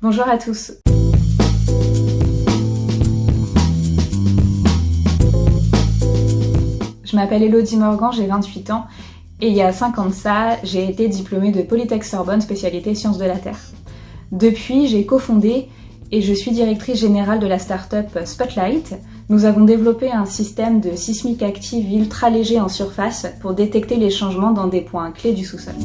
Bonjour à tous. Je m'appelle Elodie Morgan, j'ai 28 ans et il y a 5 ans de ça, j'ai été diplômée de Polytech Sorbonne, spécialité sciences de la Terre. Depuis, j'ai cofondé et je suis directrice générale de la start-up Spotlight. Nous avons développé un système de sismique active ultra léger en surface pour détecter les changements dans des points clés du sous-sol.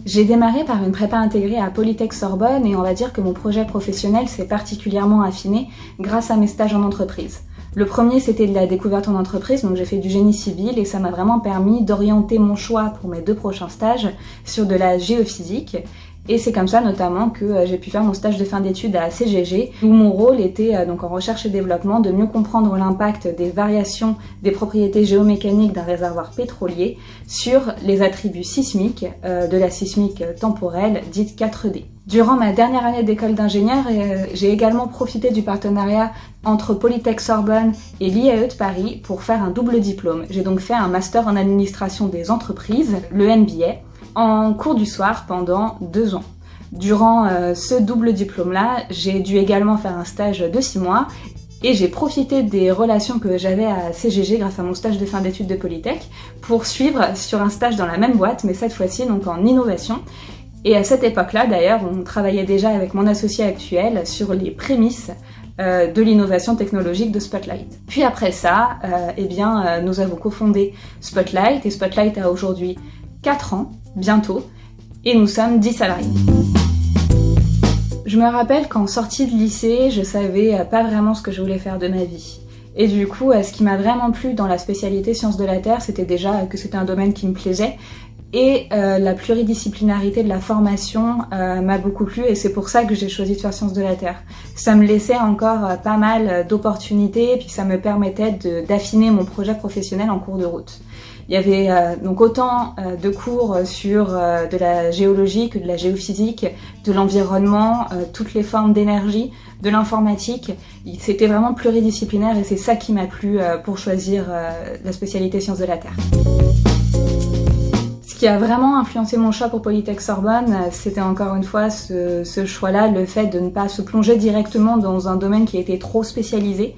J'ai démarré par une prépa intégrée à Polytech Sorbonne et on va dire que mon projet professionnel s'est particulièrement affiné grâce à mes stages en entreprise. Le premier, c'était de la découverte en entreprise, donc j'ai fait du génie civil et ça m'a vraiment permis d'orienter mon choix pour mes 2 prochains stages sur de la géophysique. Et c'est comme ça notamment que j'ai pu faire mon stage de fin d'études à CGG, où mon rôle était donc en recherche et développement de mieux comprendre l'impact des variations des propriétés géomécaniques d'un réservoir pétrolier sur les attributs sismiques de la sismique temporelle dite 4D. Durant ma dernière année d'école d'ingénieur, j'ai également profité du partenariat entre Polytech Sorbonne et l'IAE de Paris pour faire un double diplôme. J'ai donc fait un master en administration des entreprises, le MBA, en cours du soir pendant 2 ans. Durant ce double diplôme-là, j'ai dû également faire un stage de 6 mois et j'ai profité des relations que j'avais à CGG grâce à mon stage de fin d'études de Polytech pour suivre sur un stage dans la même boîte, mais cette fois-ci donc en innovation. Et à cette époque-là, d'ailleurs, on travaillait déjà avec mon associé actuel sur les prémices de l'innovation technologique de Spotlight. Puis après ça, nous avons cofondé Spotlight et Spotlight a aujourd'hui 4 ans, bientôt, et nous sommes 10 salariés. Je me rappelle qu'en sortie de lycée, je savais pas vraiment ce que je voulais faire de ma vie. Et du coup, ce qui m'a vraiment plu dans la spécialité sciences de la Terre, c'était déjà que c'était un domaine qui me plaisait. Et la pluridisciplinarité de la formation m'a beaucoup plu et c'est pour ça que j'ai choisi de faire sciences de la Terre. Ça me laissait encore pas mal d'opportunités et puis ça me permettait d'affiner mon projet professionnel en cours de route. Il y avait donc autant de cours sur de la géologie que de la géophysique, de l'environnement, toutes les formes d'énergie, de l'informatique. C'était vraiment pluridisciplinaire et c'est ça qui m'a plu pour choisir la spécialité sciences de la Terre. Ce qui a vraiment influencé mon choix pour Polytech Sorbonne, c'était encore une fois ce choix-là, le fait de ne pas se plonger directement dans un domaine qui était trop spécialisé.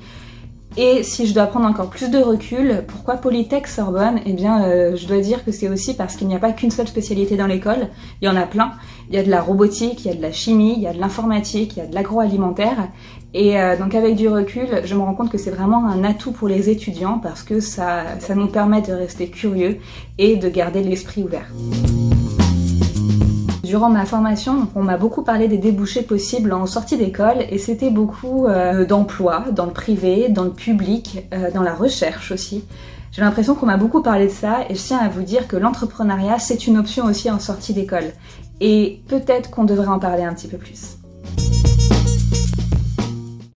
Et si je dois prendre encore plus de recul, pourquoi Polytech Sorbonne ? Je dois dire que c'est aussi parce qu'il n'y a pas qu'une seule spécialité dans l'école, il y en a plein. Il y a de la robotique, il y a de la chimie, il y a de l'informatique, il y a de l'agroalimentaire. Et donc avec du recul, je me rends compte que c'est vraiment un atout pour les étudiants parce que ça nous permet de rester curieux et de garder l'esprit ouvert. Durant ma formation, on m'a beaucoup parlé des débouchés possibles en sortie d'école et c'était beaucoup d'emplois, dans le privé, dans le public, dans la recherche aussi. J'ai l'impression qu'on m'a beaucoup parlé de ça et je tiens à vous dire que l'entrepreneuriat, c'est une option aussi en sortie d'école. Et peut-être qu'on devrait en parler un petit peu plus.